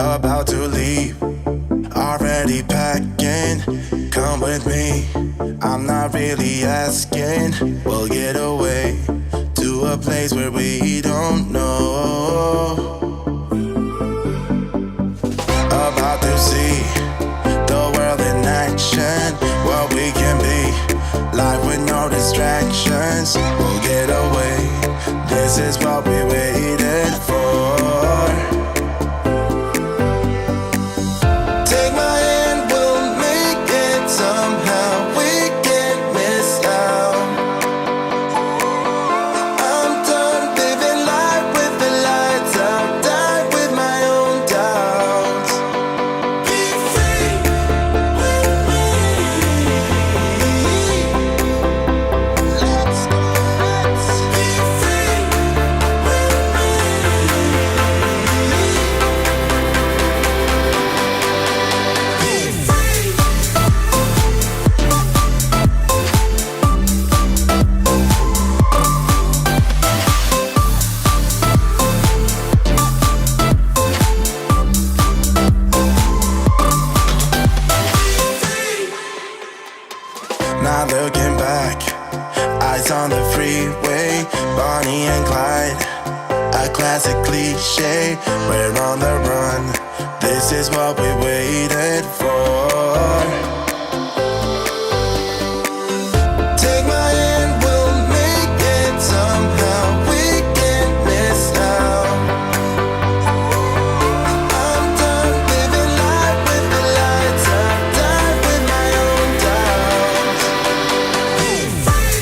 about to leave, already packing. Come with me, I'm not really asking. We'll get away to a place where we don't know. About to see the world in action, what we can be, life with no distractions. We'll get away, this is what we waited for. Take my hand, we'll make it somehow. We can't miss out. I'm done living life with the lights out, die with my own doubts. Be free with me. Let's go, let's be free with Not looking back, eyes on the freeway, Bonnie and Clyde, a classic cliche. We're on the run, this is what we waited for. Take my hand, we'll make it somehow. We can't miss out. I'm done living life with the lights out, die with my own doubts. Be free.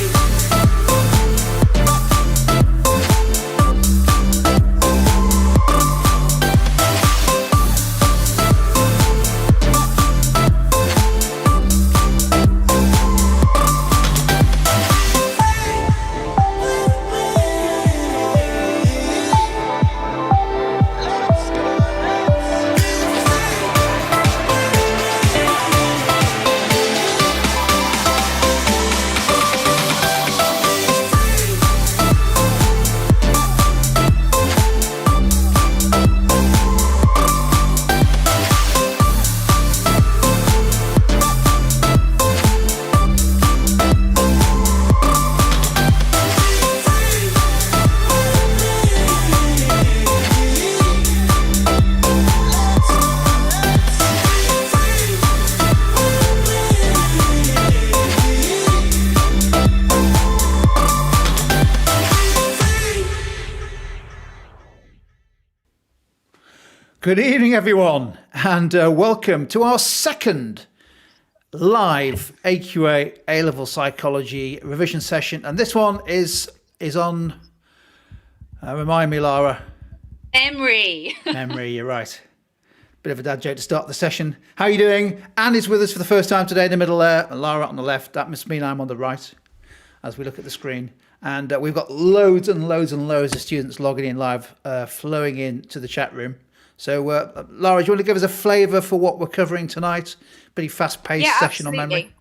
Let's go, let's be free. Good evening, everyone, and welcome to our second live AQA A-Level Psychology revision session. And this one is on, remind me, Lara. Emery. Memory, you're right. Bit of a dad joke to start the session. How are you doing? Anne is with us for the first time today in the middle there, and Lara on the left. That must mean I'm on the right as we look at the screen. And we've got loads and loads and loads of students logging in live, flowing in to the chat room. So, Lara, do you want to give us a flavour for what we're covering tonight? Pretty fast-paced Yeah, session on memory. absolutely.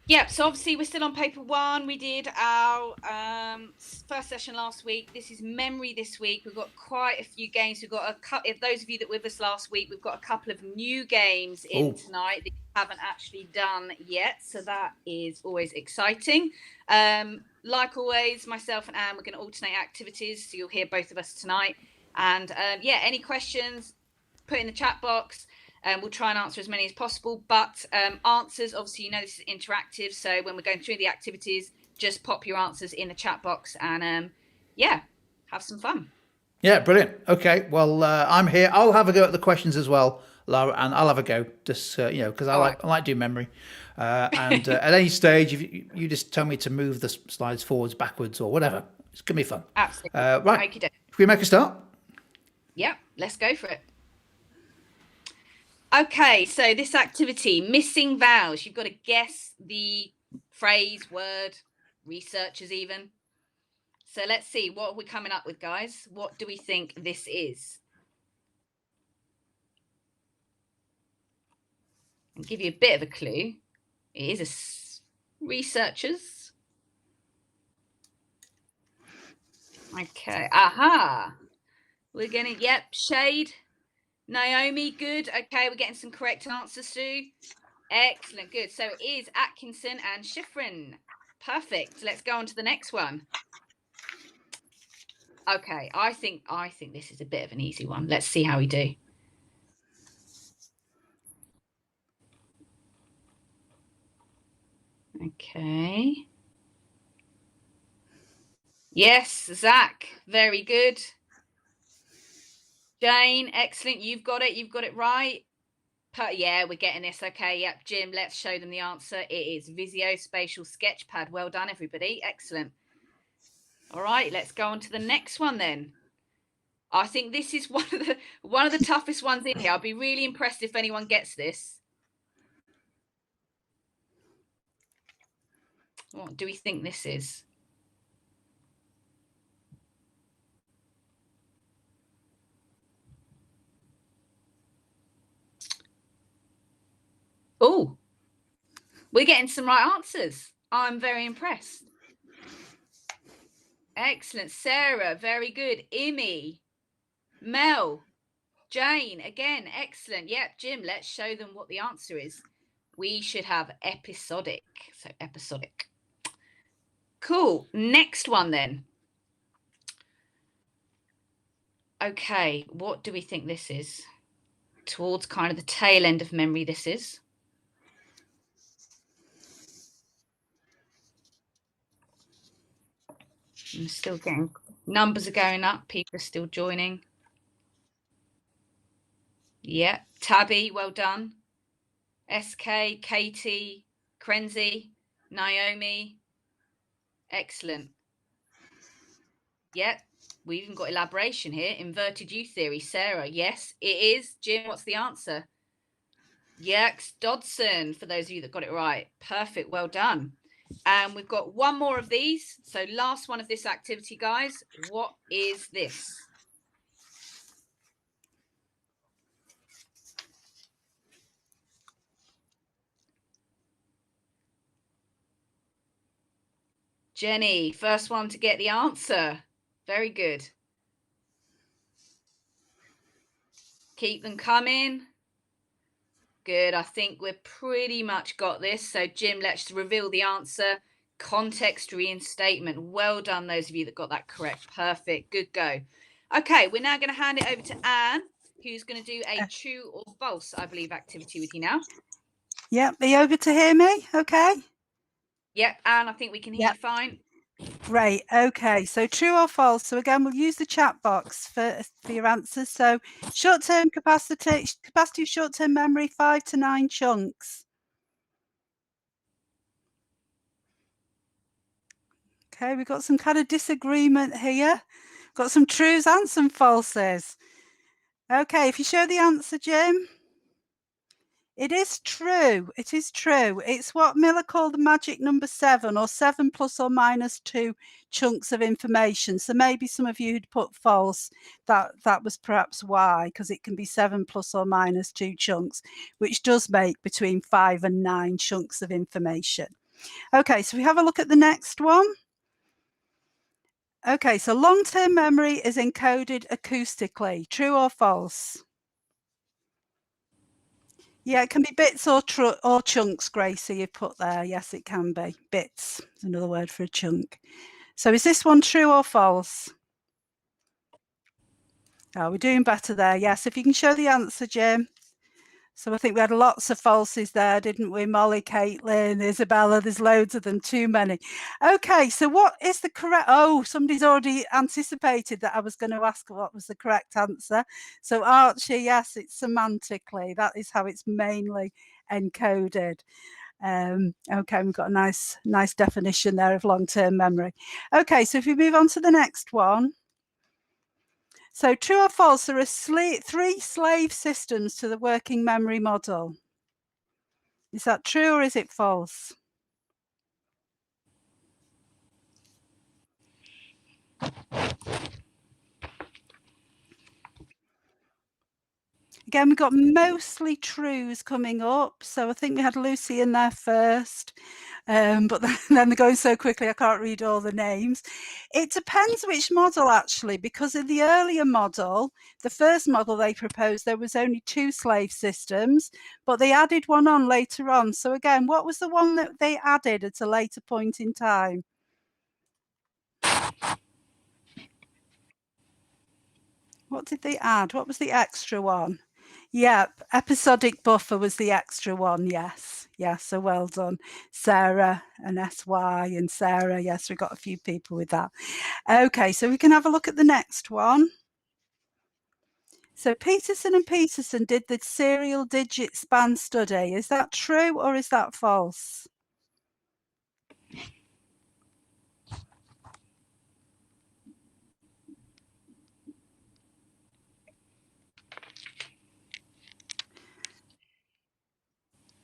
Yeah, so obviously we're still on paper one. We did our first session last week. This is memory this week. We've got quite a few games. We've got if those of you that were with us last week, we've got a couple of new games in tonight that you haven't actually done yet. So that is always exciting. Like always, myself and Anne, we're going to alternate activities. So you'll hear both of us tonight. And yeah, any questions, put in the chat box. We'll try and answer as many as possible, but answers, obviously, you know, this is interactive. So when we're going through the activities, just pop your answers in the chat box and yeah, have some fun. Yeah, brilliant. Okay, well, I'm here. I'll have a go at the questions as well, Lara, and I'll have a go, just, you know, because I like doing memory. And at any stage, if you just tell me to move the slides forwards, backwards, or whatever, it's going to be fun. Absolutely. Right, if we make a start? Yeah, let's go for it. Okay, so this activity, missing vowels. You've got to guess the phrase, word, researchers even. So let's see, what are we coming up with, guys? What do we think this is? I'll give you a bit of a clue. It is researchers. Okay, aha. We're gonna, yep, shade. Naomi, good. Okay, we're getting some correct answers too. Excellent, good. So it is Atkinson and Schifrin. Perfect. Let's go on to the next one. Okay, I think this is a bit of an easy one. Let's see how we do. Okay. Yes, Zach, very good. Jane, excellent. You've got it. You've got it right. Yeah, we're getting this. Okay, yep. Jim, let's show them the answer. It is Visio Spatial Sketchpad. Well done, everybody. Excellent. All right, let's go on to the next one then. I think this is one of the toughest ones in here. I'll be really impressed if anyone gets this. What do we think this is? Oh, we're getting some right answers. I'm very impressed. Excellent. Sarah, very good. Imi, Mel, Jane, again, excellent. Yep, Jim, let's show them what the answer is. We should have episodic. So episodic. Cool. Next one then. Okay, what do we think this is? Towards kind of the tail end of memory, this is. I'm still getting numbers are going up. People are still joining. Yeah, Tabby, well done. SK, Katie, Krenzi, Naomi. Excellent. Yeah, we even got elaboration here. Inverted U theory. Sarah, yes, it is. Jim, what's the answer? Yerks Dodson, for those of you that got it right. Perfect, well done. And we've got one more of these. So last one of this activity, guys. What is this? Jenny, first one to get the answer. Very good. Keep them coming. Good. I think we've pretty much got this. So Jim, let's reveal the answer. Context reinstatement. Well done, those of you that got that correct. Perfect. Good go. Okay, we're now going to hand it over to Anne, who's going to do a true or false, I believe, activity with you now. Yep. Are you able to hear me? Okay. Yep, Anne, I think we can hear you fine. Great. Okay. So true or false. So again, we'll use the chat box for your answers. So short-term capacity of short-term memory, 5 to 9 chunks. Okay, we've got some kind of disagreement here. Got some trues and some falses. Okay, if you show the answer, Jim. It is true. It is true. It's what Miller called the magic number 7, or 7 plus or minus 2 chunks of information. So maybe some of you had put false. That was perhaps why, because it can be 7 plus or minus 2 chunks, which does make between 5 and 9 chunks of information. Okay, so we have a look at the next one. Okay, so long-term memory is encoded acoustically. True or false? Yeah, it can be bits or chunks, Gracie, you've put there. Yes, it can be. Bits is another word for a chunk. So is this one true or false? Oh, we're doing better there. Yes, if you can show the answer, Jim. So I think we had lots of falses there, didn't we? Molly, Caitlin, Isabella, there's loads of them, too many. Okay, so what is the correct... Oh, somebody's already anticipated that I was going to ask what was the correct answer. So Archie, yes, it's semantically. That is how it's mainly encoded. Okay, we've got a nice definition there of long-term memory. Okay, so if we move on to the next one. So true or false, there are 3 slave systems to the working memory model. Is that true or is it false? Again, we've got mostly trues coming up. So I think we had Lucy in there first. but then they're going so quickly I can't read all the names. It depends which model, actually, because in the earlier model, the first model they proposed, there was only 2 slave systems, but they added one on later on. So again, what was the one that they added at a later point in time? What did they add? What was the extra one? Yep, episodic buffer was the extra one, yes. Yes, so well done. Sarah and SY and Sarah, yes, we got a few people with that. Okay, so we can have a look at the next one. So Peterson and Peterson did the serial digit span study. Is that true or is that false?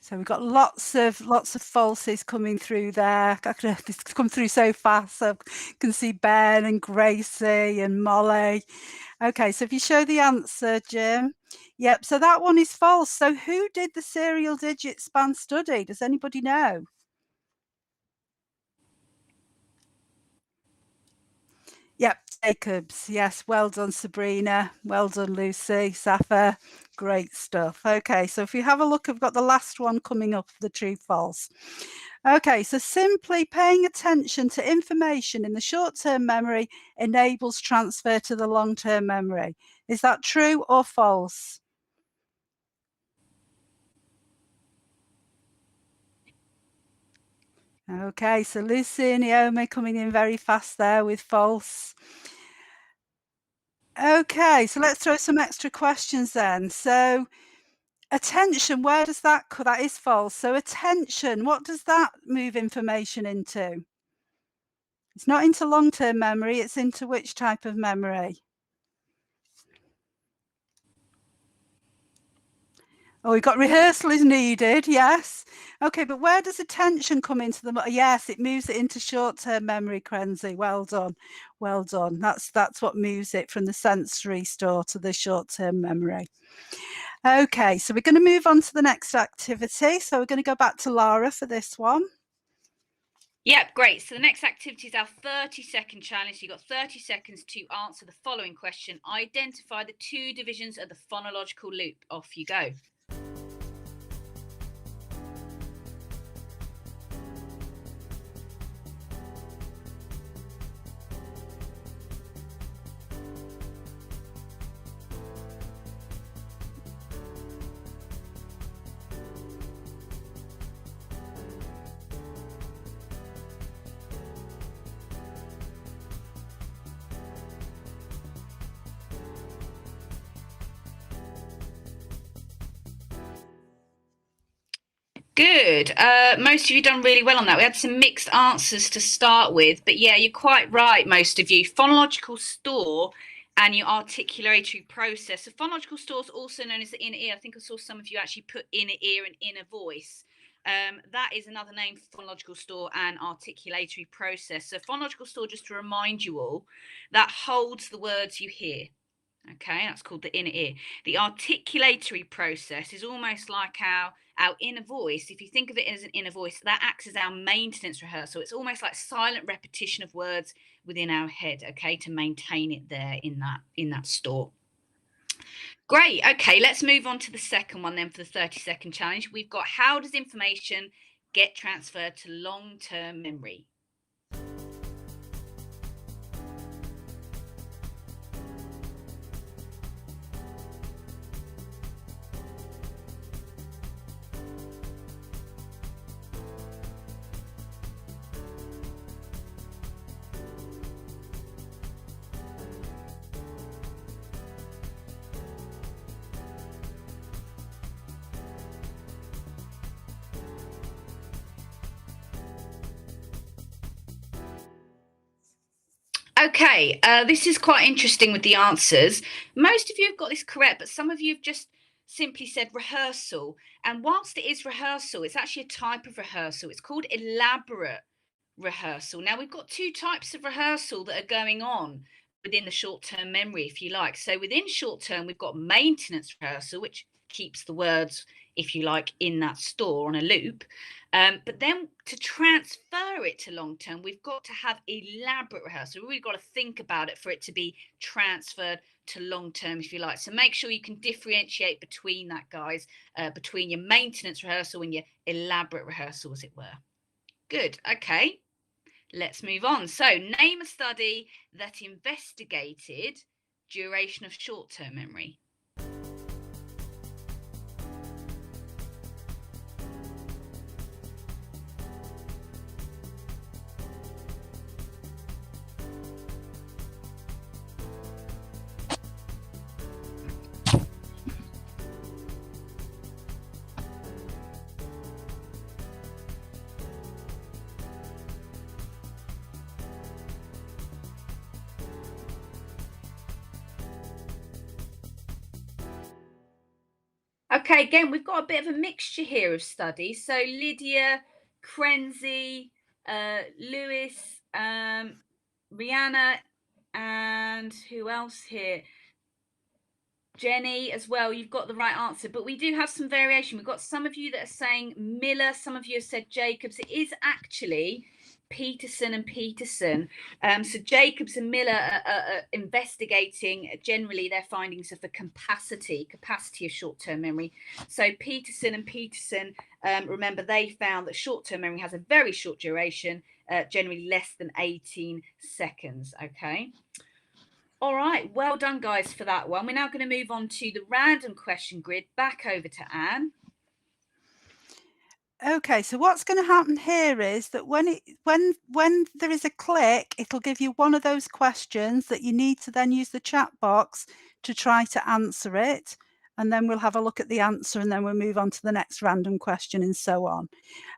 So we've got lots of falses coming through there. It's come through so fast. So I can see Ben and Gracie and Molly. Okay, so if you show the answer, Jim. Yep, so that one is false. So who did the serial digit span study? Does anybody know? Yep, Jacobs. Yes, well done, Sabrina. Well done, Lucy, Safa. Great stuff. Okay, so if you have a look, I've got the last one coming up, the true false. Okay, so simply paying attention to information in the short-term memory enables transfer to the long-term memory. Is that true or false? Okay, so Lucy and Naomi coming in very fast there with false. Okay, so let's throw some extra questions then. So attention, where does that is false. So attention, what does that move information into? It's not into long-term memory, it's into which type of memory? Oh, we've got rehearsal is needed, yes. Okay, but where does attention come into the... Yes, it moves it into short-term memory, Crenzy. Well done. Well done. That's what moves it from the sensory store to the short-term memory. Okay, so we're going to move on to the next activity. So we're going to go back to Lara for this one. Yep, great. So the next activity is our 30-second challenge. You've got 30 seconds to answer the following question. Identify the 2 divisions of the phonological loop. Off you go. Good. Most of you done really well on that. We had some mixed answers to start with, but yeah, you're quite right, most of you. Phonological store and your articulatory process. So phonological store is also known as the inner ear. I think I saw some of you actually put inner ear and inner voice. That is another name for phonological store and articulatory process. So phonological store, just to remind you all, that holds the words you hear. Okay, that's called the inner ear. The articulatory process is almost like our inner voice. If you think of it as an inner voice, that acts as our maintenance rehearsal. It's almost like silent repetition of words within our head, okay, to maintain it there in that store. Great. Okay, let's move on to the second one then for the 30-second challenge. We've got how does information get transferred to long-term memory? Okay, this is quite interesting with the answers. Most of you have got this correct, but some of you have just simply said rehearsal. And whilst it is rehearsal, it's actually a type of rehearsal. It's called elaborate rehearsal. Now, we've got 2 types of rehearsal that are going on within the short-term memory, if you like. So within short-term, we've got maintenance rehearsal, which keeps the words, if you like, in that store on a loop. But then to transfer it to long term, we've got to have elaborate rehearsal. We've really got to think about it for it to be transferred to long term, if you like. So make sure you can differentiate between that, guys, between your maintenance rehearsal and your elaborate rehearsal, as it were. Good. Okay, let's move on. So name a study that investigated duration of short-term memory. Okay, again, we've got a bit of a mixture here of studies. So Lydia, Krenzi, Lewis, Rihanna, and who else here? Jenny as well. You've got the right answer, but we do have some variation. We've got some of you that are saying Miller, some of you have said Jacobs. It is actually Peterson and Peterson. So Jacobs and Miller are investigating generally their findings of the capacity of short-term memory. So Peterson and Peterson, remember, they found that short-term memory has a very short duration, generally less than 18 seconds. Okay. All right, well done, guys, for that one. We're now going to move on to the random question grid. Back over to Anne. Okay, so what's going to happen here is that when there is a click, it'll give you one of those questions that you need to then use the chat box to try to answer it. And then we'll have a look at the answer, and then we'll move on to the next random question and so on.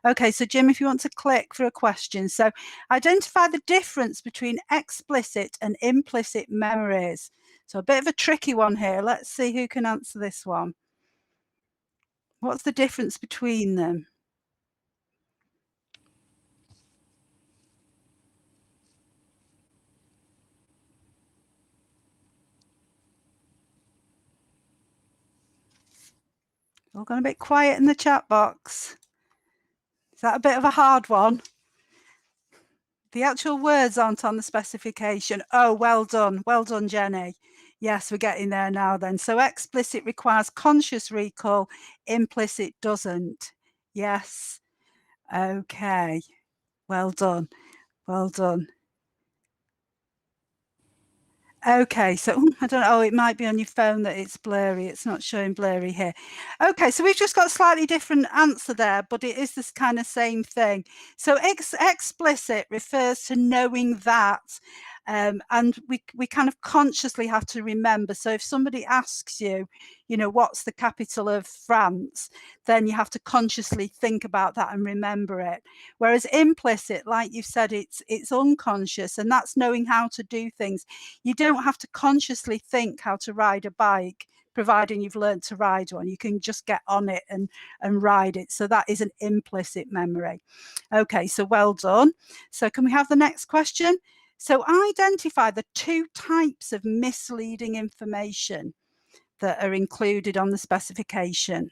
Okay, so Jim, if you want to click for a question. So identify the difference between explicit and implicit memories. So a bit of a tricky one here. Let's see who can answer this one. What's the difference between them? All gone a bit quiet in the chat box. Is that a bit of a hard one? The actual words aren't on the specification. Oh, well done. Well done, Jenny. Yes, we're getting there now then. So explicit requires conscious recall, implicit doesn't. Yes. Okay. Well done. Well done. Okay, so I don't know, it might be on your phone that it's blurry. It's not showing blurry here. Okay, so we've just got a slightly different answer there, but it is this kind of same thing. So explicit refers to knowing that, and we kind of consciously have to remember. So if somebody asks you, you know, what's the capital of France, then you have to consciously think about that and remember it. Whereas implicit, like you've said, it's unconscious, and that's knowing how to do things. You don't have to consciously think how to ride a bike, providing you've learned to ride one. You can just get on it and ride it. So that is an implicit memory. Okay, so well done. So can we have the next question? So identify the two types of misleading information that are included on the specification.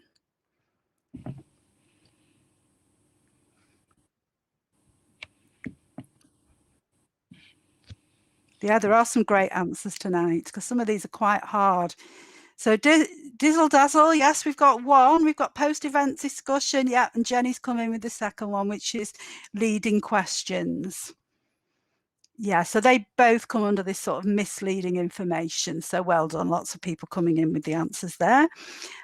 Yeah, there are some great answers tonight because some of these are quite hard. So dizzle dazzle, yes, we've got one. We've got post-event discussion, yeah, and Jenny's coming with the second one, which is leading questions. Yeah, so they both come under this sort of misleading information. So well done, lots of people coming in with the answers there.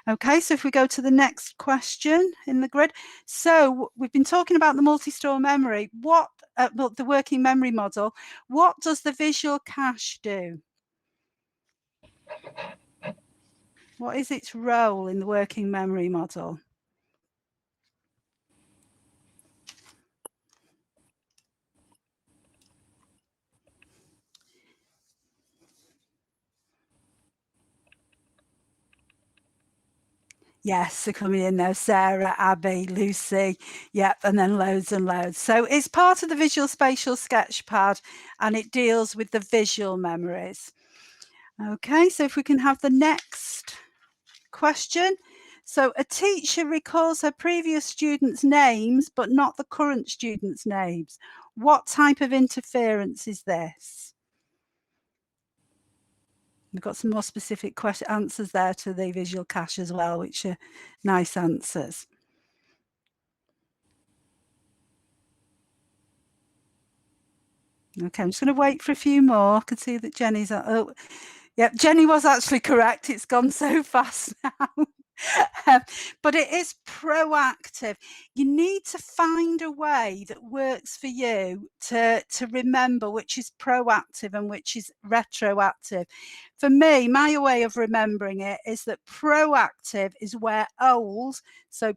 Okay, so if we go to the next question in the grid. So we've been talking about the multi-store memory. What, the working memory model, what does the visual cache do? What is its role in the working memory model? Yes, they're coming in there. Sarah, Abby, Lucy, yep, and then loads and loads. So it's part of the Visual Spatial Sketchpad, and it deals with the visual memories. Okay, so if we can have the next question. So a teacher recalls her previous students' names, but not the current students' names. What type of interference is this? We've got some more specific answers there to the visual cache as well, which are nice answers. Okay, I'm just going to wait for a few more. I can see that Jenny's... Oh, yep, Jenny was actually correct. It's gone so fast now. But it is proactive. You need to find a way that works for you to remember which is proactive and which is retroactive. For me, my way of remembering it is that proactive is where old, so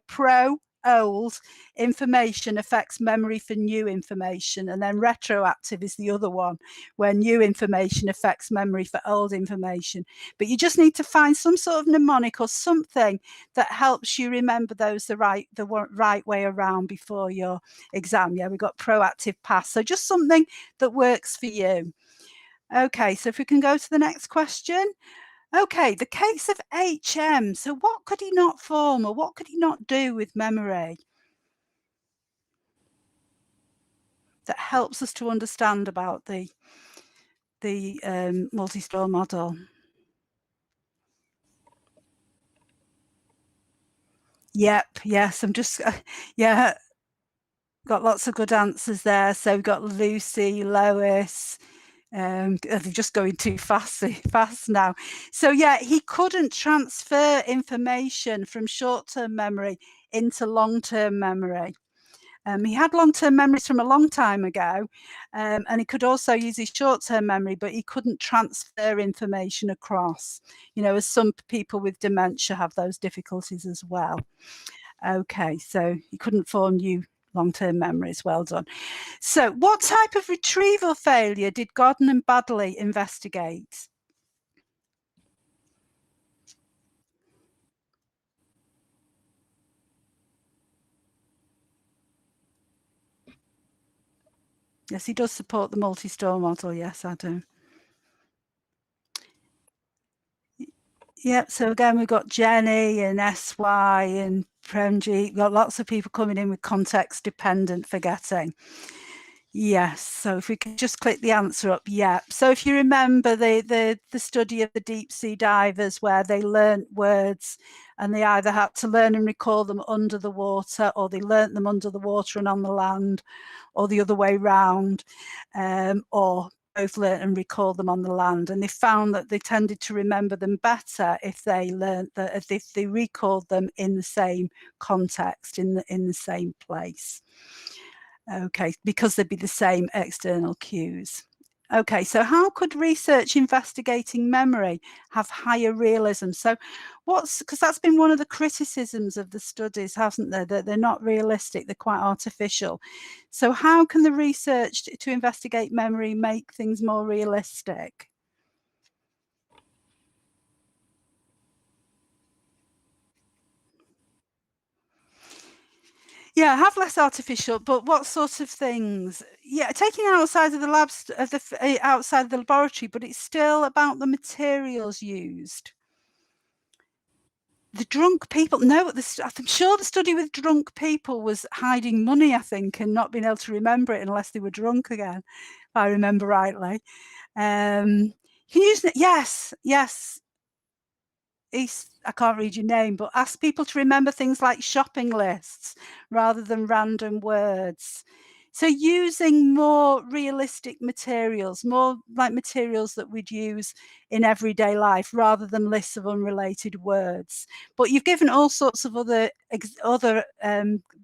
old information affects memory for new information, and then retroactive is the other one where new information affects memory for old information. But you just need to find some sort of mnemonic or something that helps you remember those the right way around before your exam. Yeah, we've got proactive past, so just something that works for you. Okay, so if we can go to the next question. Okay, the case of HM. So what could he not form, or what could he not do with memory that helps us to understand about the multi-store model? Yep, yes, I'm just, yeah, got lots of good answers there. So we've got Lucy, Lois, they're just going too fast now. So yeah, he couldn't transfer information from short-term memory into long-term memory. He had long-term memories from a long time ago, and he could also use his short-term memory, but he couldn't transfer information across, you know, as some people with dementia have those difficulties as well. Okay, so he couldn't form new long-term memories. Well done. So what type of retrieval failure did Godden and Baddeley investigate? Yes, he does support the multi-store model. Yes, I do. Yep, so again, we've got Jenny and SY and Premji. We've got lots of people coming in with context-dependent forgetting. Yes, so if we can just click the answer up, yeah. So if you remember the study of the deep sea divers where they learnt words and they either had to learn and recall them under the water, or they learnt them under the water and on the land, or the other way round, or both learn and recall them on the land, and they found that they tended to remember them better if they learned that, if they recalled them in the same context, in the same place. Okay, because they'd be the same external cues. Okay, so how could research investigating memory have higher realism? So because that's been one of the criticisms of the studies, hasn't there, that they're not realistic, they're quite artificial. So how can the research to investigate memory make things more realistic? Yeah, have less artificial, but what sort of things? Yeah, taking outside of the labs, outside of the laboratory, but it's still about the materials used. The drunk people, no, I'm sure the study with drunk people was hiding money, I think, and not being able to remember it unless they were drunk again, if I remember rightly. Can you use it? Yes, yes. I can't read your name, but ask people to remember things like shopping lists rather than random words. So using more realistic materials, more like materials that we'd use in everyday life rather than lists of unrelated words. But you've given all sorts of other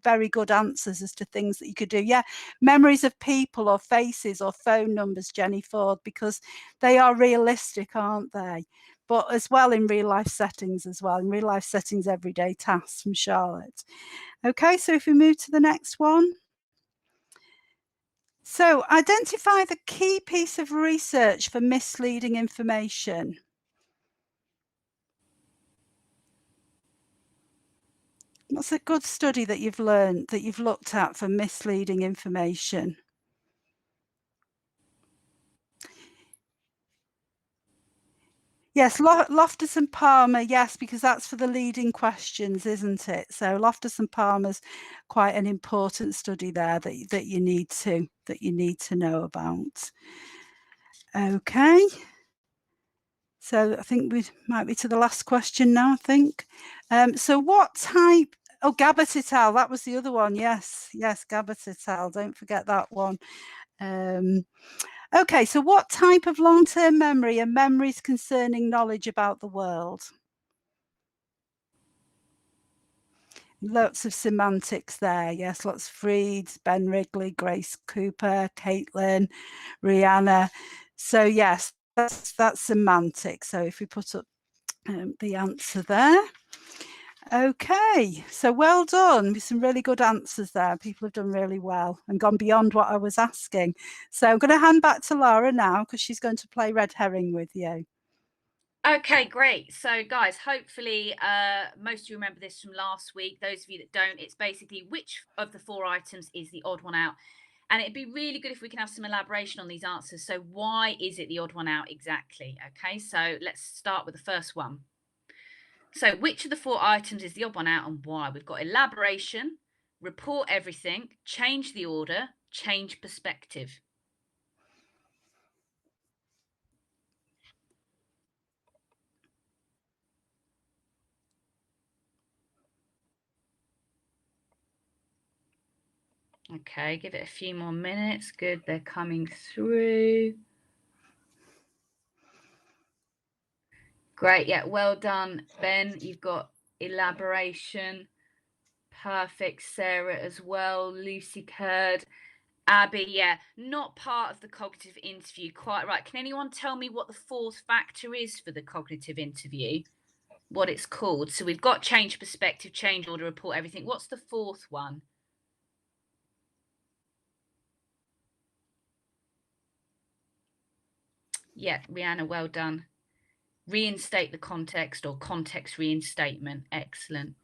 very good answers as to things that you could do. Yeah, memories of people or faces or phone numbers, Jenny Ford, because they are realistic, aren't they? But as well in real life settings as well, in real life settings, everyday tasks from Charlotte. Okay, so if we move to the next one. So identify the key piece of research for misleading information. What's a good study that you've learned, that you've looked at for misleading information? Yes, Loftus and Palmer, yes, because that's for the leading questions, isn't it? So Loftus and Palmer's quite an important study there that you need to know about. Okay. So I think we might be to the last question now, I think. So what type, oh, Gabbert et al, that was the other one. Yes, Gabbert et al, don't forget that one. Okay, so what type of long-term memory are memories concerning knowledge about the world? Lots of semantics there. Yes, lots of Freeds, Ben Wrigley, Grace Cooper, Caitlin, Rihanna. So yes, that's semantics. So if we put up the answer there. Okay, so well done with some really good answers there. People have done really well and gone beyond what I was asking. So I'm going to hand back to Lara now because she's going to play Red Herring with you. Okay, great. So guys, hopefully most of you remember this from last week. Those of you that don't, it's basically which of the 4 items is the odd one out. And it'd be really good if we can have some elaboration on these answers. So why is it the odd one out exactly? Okay, so let's start with the first one. So which of the 4 items is the odd one out and why? We've got elaboration, report everything, change the order, change perspective. Okay, give it a few more minutes. Good, they're coming through. Great, yeah, well done, Ben. You've got elaboration. Perfect, Sarah as well. Lucy Curd. Abby, yeah, not part of the cognitive interview. Quite right. Can anyone tell me what the 4th factor is for the cognitive interview? What it's called? So we've got change perspective, change order, report everything. What's the 4th one? Yeah, Rihanna, well done. Reinstate the context or context reinstatement. Excellent.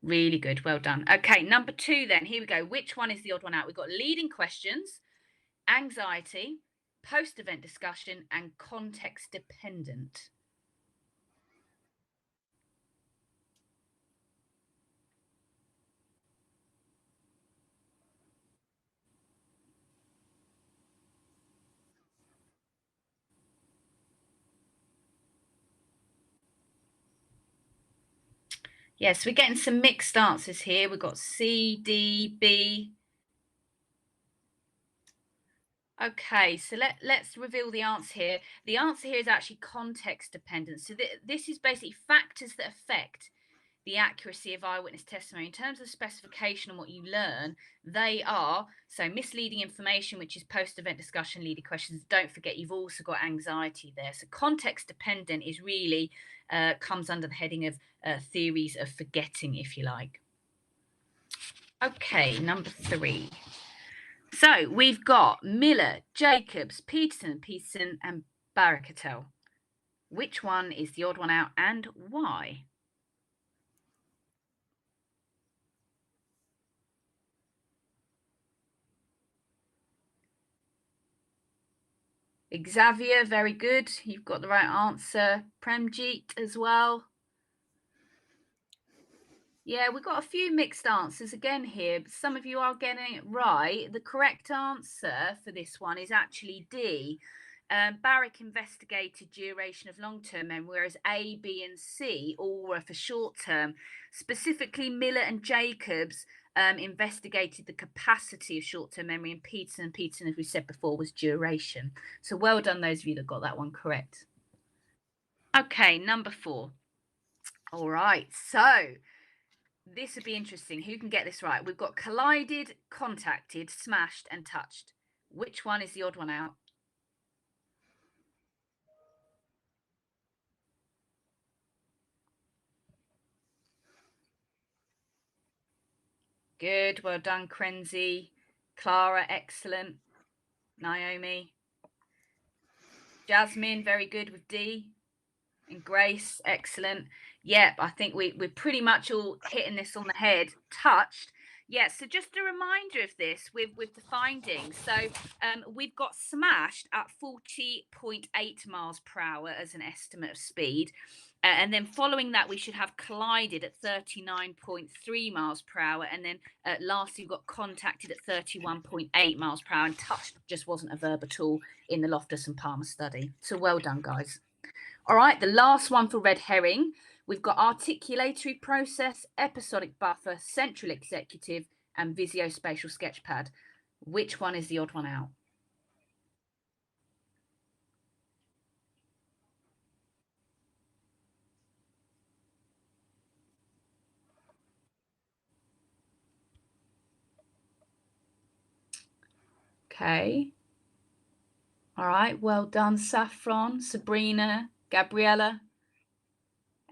Really good. Well done. Okay, number 2 then. Here we go. Which one is the odd one out? We've got leading questions, anxiety, post-event discussion, and context dependent. Yes, we're getting some mixed answers here. We've got C, D, B. Okay, so let's reveal the answer here. The answer here is actually context dependent. So this is basically factors that affect the accuracy of eyewitness testimony. In terms of specification and what you learn, they are, so misleading information, which is post-event discussion, leading questions. Don't forget, you've also got anxiety there. So context dependent is really comes under the heading of theories of forgetting, if you like. Okay, number 3. So we've got Miller, Jacobs, Peterson, and Barakatel. Which one is the odd one out and why? Xavier, very good. You've got the right answer. Premjeet as well. Yeah, we've got a few mixed answers again here, but some of you are getting it right. The correct answer for this one is actually D. Barrick investigated duration of long-term memory, whereas A, B, and C all were for short-term. Specifically, Miller and Jacobs investigated the capacity of short-term memory, and Peterson, as we said before, was duration. So well done, those of you that got that one correct. Okay, number 4. All right, so this would be interesting. Who can get this right? We've got collided, contacted, smashed, and touched. Which one is the odd one out? Good. Well done, Krenzi. Clara, excellent. Naomi. Jasmine, very good with D. And Grace, excellent. Yep, I think we're pretty much all hitting this on the head. Touched. Yeah, so just a reminder of this with the findings. So we've got smashed at 40.8 miles per hour as an estimate of speed. And then following that, we should have collided at 39.3 miles per hour. And then lastly, we've got contacted at 31.8 miles per hour, and touched just wasn't a verb at all in the Loftus and Palmer study. So well done, guys. All right, the last one for red herring. We've got articulatory process, episodic buffer, central executive, and visuospatial sketchpad. Which one is the odd one out? Okay. All right, well done, Saffron, Sabrina, Gabriella.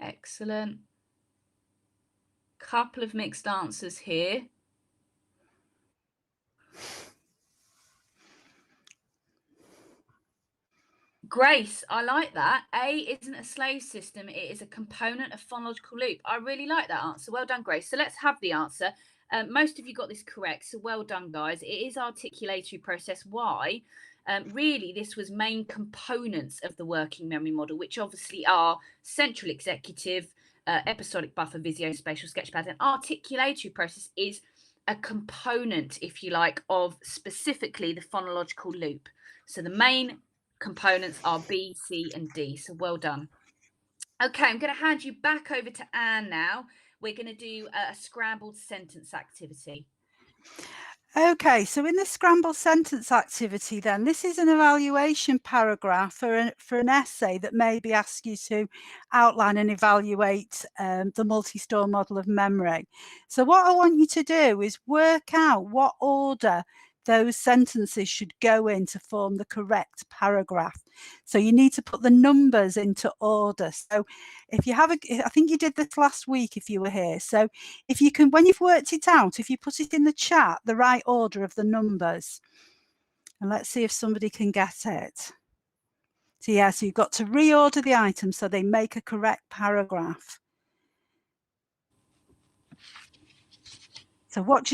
Excellent. Couple of mixed answers here. Grace, I like that. A isn't a slave system, it is a component of phonological loop. I really like that answer. Well done, Grace. So let's have the answer. Most of you got this correct, so well done, guys. It is articulatory process. Why? Really, this was main components of the working memory model, which obviously are central executive, episodic buffer, visuospatial sketchpad, and articulatory process is a component, if you like, of specifically the phonological loop. So the main components are B, C, and D. So well done. Okay, I'm going to hand you back over to Anne now. We're going to do a scrambled sentence activity. Okay, so in the scrambled sentence activity then, this is an evaluation paragraph for an essay that maybe asks you to outline and evaluate the multi-store model of memory. So what I want you to do is work out what order those sentences should go in to form the correct paragraph. So you need to put the numbers into order. So if you have I think you did this last week if you were here. So if you can, when you've worked it out, if you put it in the chat, the right order of the numbers, and let's see if somebody can get it. So yeah, so you've got to reorder the items so they make a correct paragraph. So what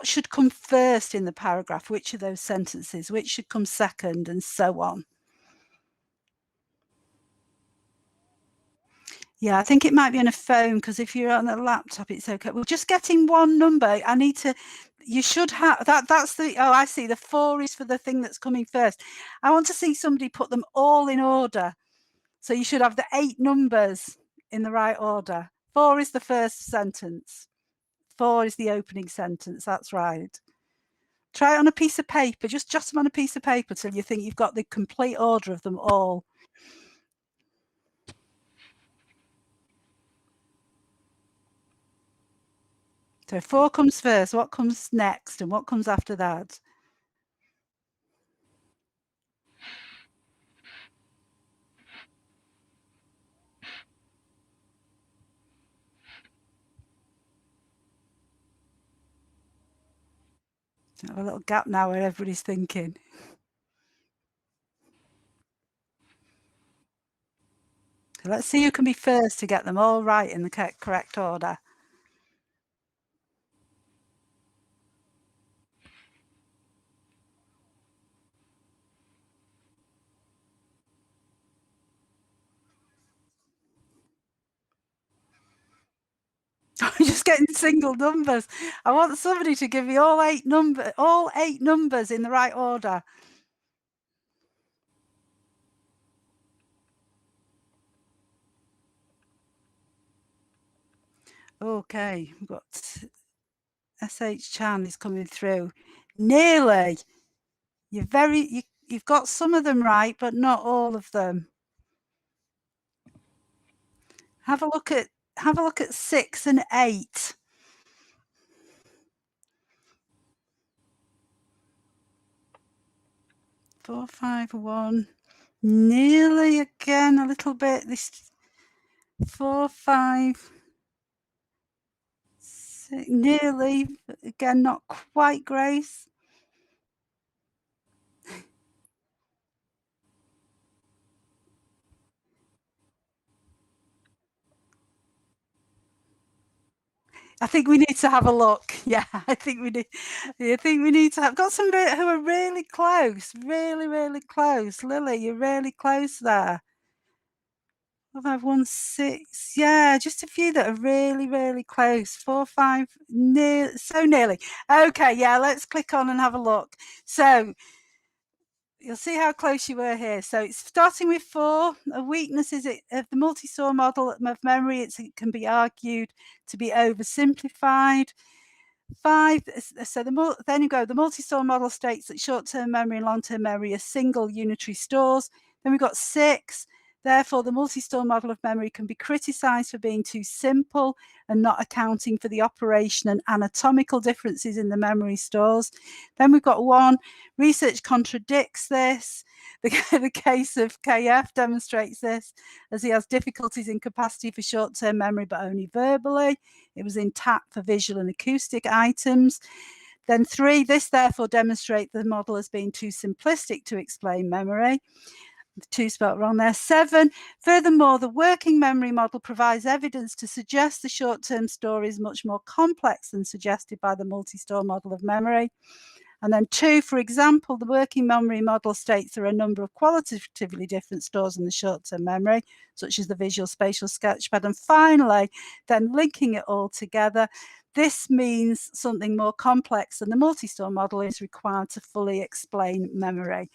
should come first in the paragraph? Which of those sentences? Which should come second, and so on. Yeah, I think it might be on a phone, because if you're on a laptop, it's okay. We're just getting one number. I need to, you should have, that's the, oh, I see, the 4 is for the thing that's coming first. I want to see somebody put them all in order. So you should have the 8 numbers in the right order. 4 is the first sentence. 4 is the opening sentence, that's right. Try it on a piece of paper, just jot them on a piece of paper till you think you've got the complete order of them all. So 4 comes first, what comes next, and what comes after that? Have a little gap now where everybody's thinking. So let's see who can be first to get them all right in the correct order. I'm just getting single numbers. I want somebody to give me all 8 numbers in the right order. Okay, we've got SH Chan is coming through. Nearly. You've got some of them right, but not all of them. Have a look at 6 and 8. Four, 5, 1. Nearly again a little bit. This 4, 5, 6, nearly again, not quite, Grace. I think we need to have a look. Yeah, I think we need. I think we need to have got some who are really close, really, really close. Lily, you're really close there. 516. Yeah, just a few that are really, really close. 4, 5, near, so nearly. Okay, yeah, let's click on and have a look. So you'll see how close you were here. So it's starting with 4. A weakness is it of the multi-store model of memory. It can be argued to be oversimplified. 5. So then you go. The multi-store model states that short-term memory and long-term memory are single unitary stores. Then we've got 6. Therefore, the multi-store model of memory can be criticized for being too simple and not accounting for the operation and anatomical differences in the memory stores. Then we've got 1. Research contradicts this. The case of KF demonstrates this, as he has difficulties in capacity for short-term memory, but only verbally. It was intact for visual and acoustic items. Then 3, this therefore demonstrates the model as being too simplistic to explain memory. 2 spelled wrong there. 7, furthermore, the working memory model provides evidence to suggest the short-term story is much more complex than suggested by the multi-store model of memory. And then 2, for example, the working memory model states there are a number of qualitatively different stores in the short-term memory, such as the visual spatial sketchpad. And finally, then linking it all together, this means something more complex than the multi-store model is required to fully explain memory.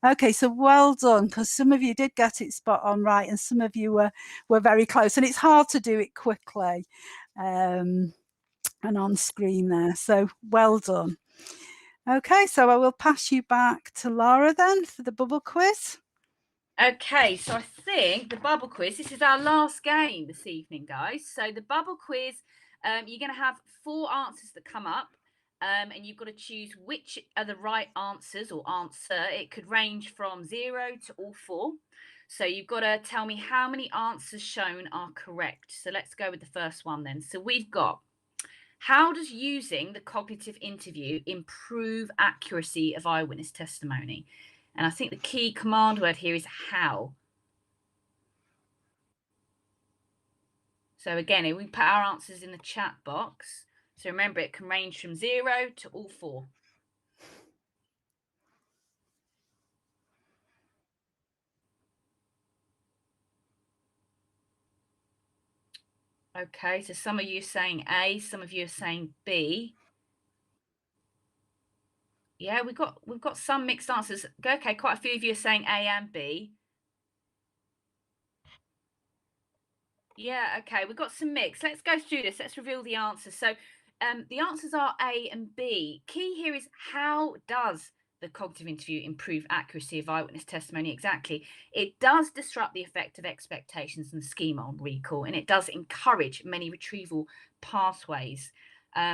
Okay, so well done, because some of you did get it spot on right, and some of you were very close. And it's hard to do it quickly and on screen there. So well done. Okay, so I will pass you back to Lara then for the bubble quiz. Okay, so I think the bubble quiz, this is our last game this evening, guys. So the bubble quiz, you're going to have 4 answers that come up, and you've got to choose which are the right answers or answer. It could range from 0 to all 4. So you've got to tell me how many answers shown are correct. So let's go with the first one then. So we've got, how does using the cognitive interview improve accuracy of eyewitness testimony? And I think the key command word here is how. So again, we put our answers in the chat box. So remember, it can range from 0 to all 4. Okay, so some of you are saying A, some of you are saying B. Yeah, we've got some mixed answers. Okay, quite a few of you are saying A and B. Yeah, okay, we've got some mix. Let's go through this. Let's reveal the answers. So the answers are A and B. Key here is, how does the cognitive interview improve accuracy of eyewitness testimony? Exactly. It does disrupt the effect of expectations and schema on recall, and it does encourage many retrieval pathways.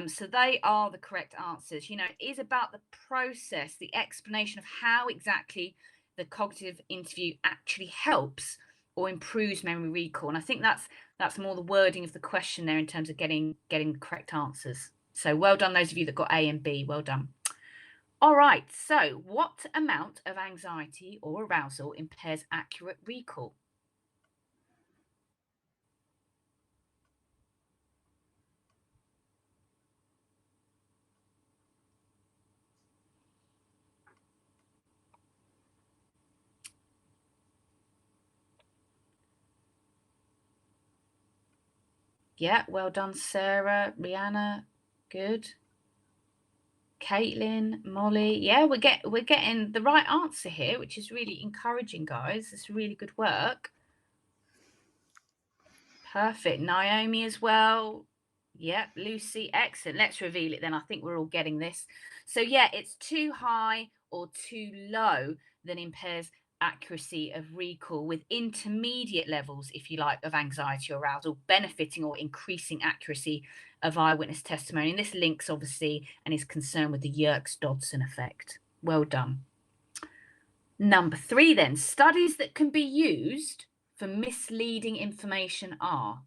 So they are the correct answers. You know, it is about the process, the explanation of how exactly the cognitive interview actually helps or improves memory recall. And I think that's more the wording of the question there in terms of getting correct answers. So well done, those of you that got A and B. Well done. All right, so what amount of anxiety or arousal impairs accurate recall? Yeah, well done, Sarah, Rihanna, good. Caitlin, Molly, yeah, we're getting the right answer here, which is really encouraging, guys. It's really good work. Perfect. Naomi as well. Yep, Lucy, excellent. Let's reveal it then. I think we're all getting this. So yeah, it's too high or too low that impairs accuracy of recall, with intermediate levels, if you like, of anxiety or arousal benefiting or increasing accuracy of eyewitness testimony. And this links obviously and is concerned with the Yerkes-Dodson effect. Well done. Number 3 then, studies that can be used for misleading information are.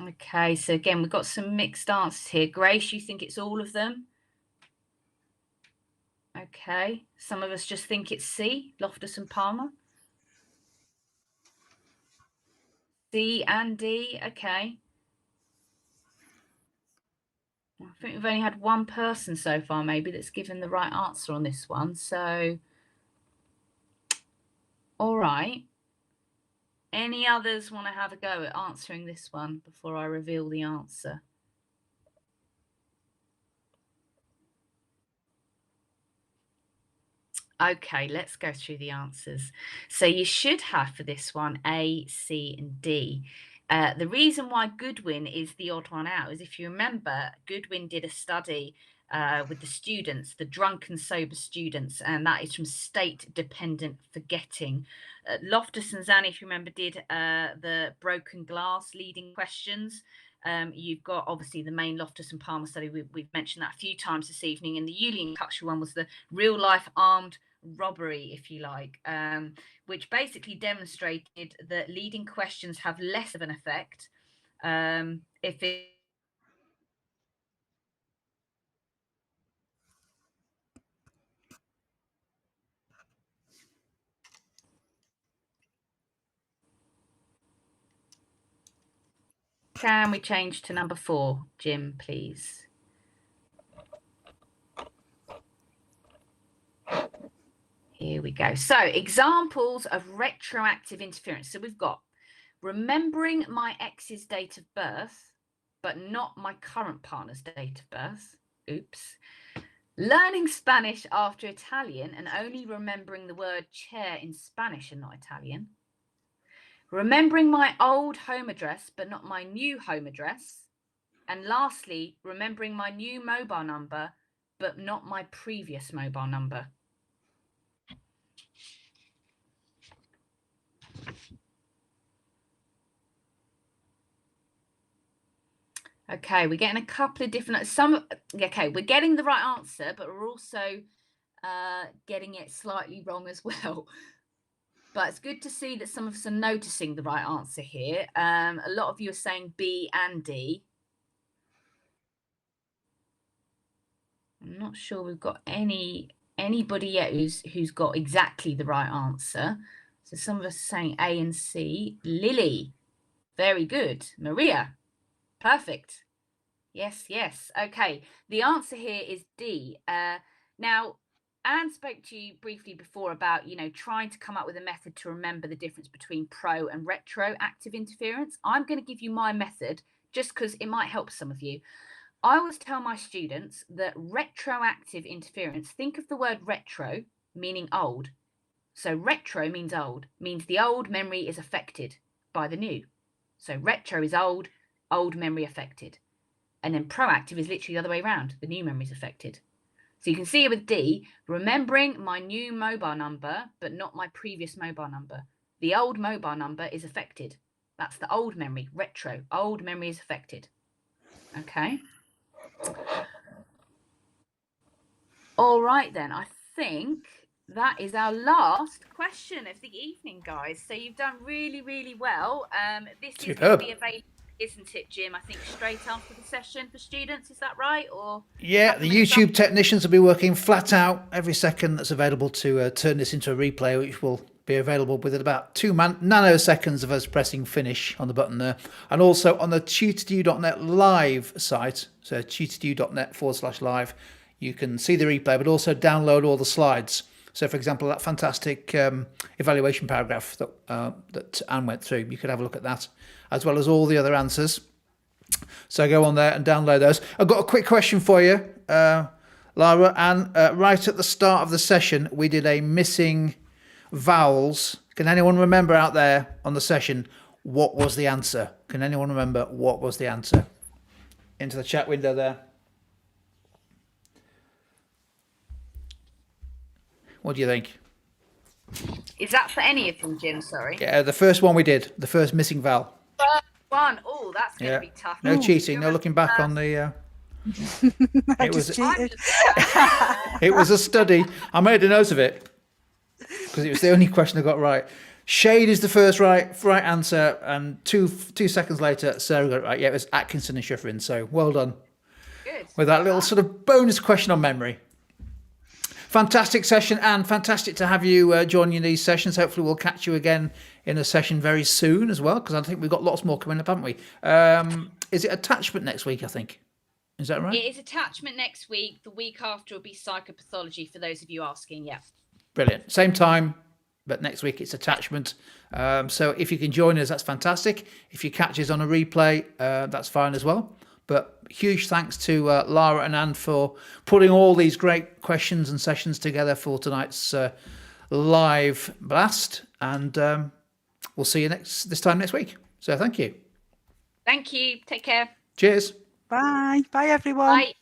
Okay, so again, we've got some mixed answers here. Grace, you think it's all of them? Okay, some of us just think it's C, Loftus and Palmer. C and D, okay. I think we've only had one person so far, maybe, that's given the right answer on this one. So, all right. Any others want to have a go at answering this one before I reveal the answer? Okay, let's go through the answers. So you should have for this one A, C, and D. The reason why Goodwin is the odd one out is, if you remember, Goodwin did a study with the students, the drunk and sober students, and that is from state-dependent forgetting. Loftus and Zani, if you remember, did the broken glass leading questions. You've got obviously the main Loftus and Palmer study. We've mentioned that a few times this evening. And the Yulian Kutcher one was the real life armed robbery, if you like, which basically demonstrated that leading questions have less of an effect if it Can we change to number 4, Jim, please? Here we go. So, examples of retroactive interference. So we've got remembering my ex's date of birth, but not my current partner's date of birth. Oops. Learning Spanish after Italian and only remembering the word chair in Spanish and not Italian. Remembering my old home address, but not my new home address. And lastly, remembering my new mobile number, but not my previous mobile number. Okay, we're getting a couple of different, okay, we're getting the right answer, but we're also getting it slightly wrong as well. But it's good to see that some of us are noticing the right answer here. A lot of you are saying B and D. I'm not sure we've got anybody yet who's got exactly the right answer. So some of us are saying A and C. Lily, very good. Maria, perfect. Yes, yes. Okay, the answer here is D. Now, Anne spoke to you briefly before about, trying to come up with a method to remember the difference between pro and retroactive interference. I'm going to give you my method just because it might help some of you. I always tell my students that retroactive interference, think of the word retro, meaning old. So retro means old, means the old memory is affected by the new. So retro is old, old memory affected. And then proactive is literally the other way around, the new memory is affected. So you can see with D, remembering my new mobile number, but not my previous mobile number. The old mobile number is affected. That's the old memory, retro. Old memory is affected. Okay. All right, then. I think that is our last question of the evening, guys. So you've done really, really well. This is going to be available, isn't it, Jim? I think straight after the session for students. Is that right? Or yeah, the YouTube technicians will be working flat out every second that's available to turn this into a replay, which will be available within about 2 nanoseconds of us pressing finish on the button there. And also on the tutor2u.net live site, so tutor2u.net/live, you can see the replay, but also download all the slides. So, for example, that fantastic evaluation paragraph that Anne went through, you could have a look at that, as well as all the other answers. So go on there and download those. I've got a quick question for you, Lara. And right at the start of the session, we did a missing vowels. Can anyone remember out there on the session what was the answer? Can anyone remember what was the answer? Into the chat window there. What do you think? is that for any of them, Jim? Sorry. Yeah, the first one we did, the first missing vowel. First one. Oh, that's going to be tough. No cheating, no looking back on the... It was a study. I made a note of it because it was the only question I got right. Shade is the first right answer, and two seconds later, Sarah got it right. Yeah, it was Atkinson and Schifrin. So well done Good. with that little sort of bonus question on memory. Fantastic session, and fantastic to have you joining these sessions. Hopefully we'll catch you again in a session very soon as well, because I think we've got lots more coming up, haven't we? Is it attachment next week, I think? Is that right? It is attachment next week. The week after will be psychopathology, for those of you asking. Yeah. Brilliant. Same time, but next week it's attachment. So if you can join us, that's fantastic. If you catch us on a replay, that's fine as well. But huge thanks to Lara and Anne for putting all these great questions and sessions together for tonight's live blast. And we'll see you this time next week. So thank you. Thank you. Take care. Cheers. Bye. Bye, everyone. Bye.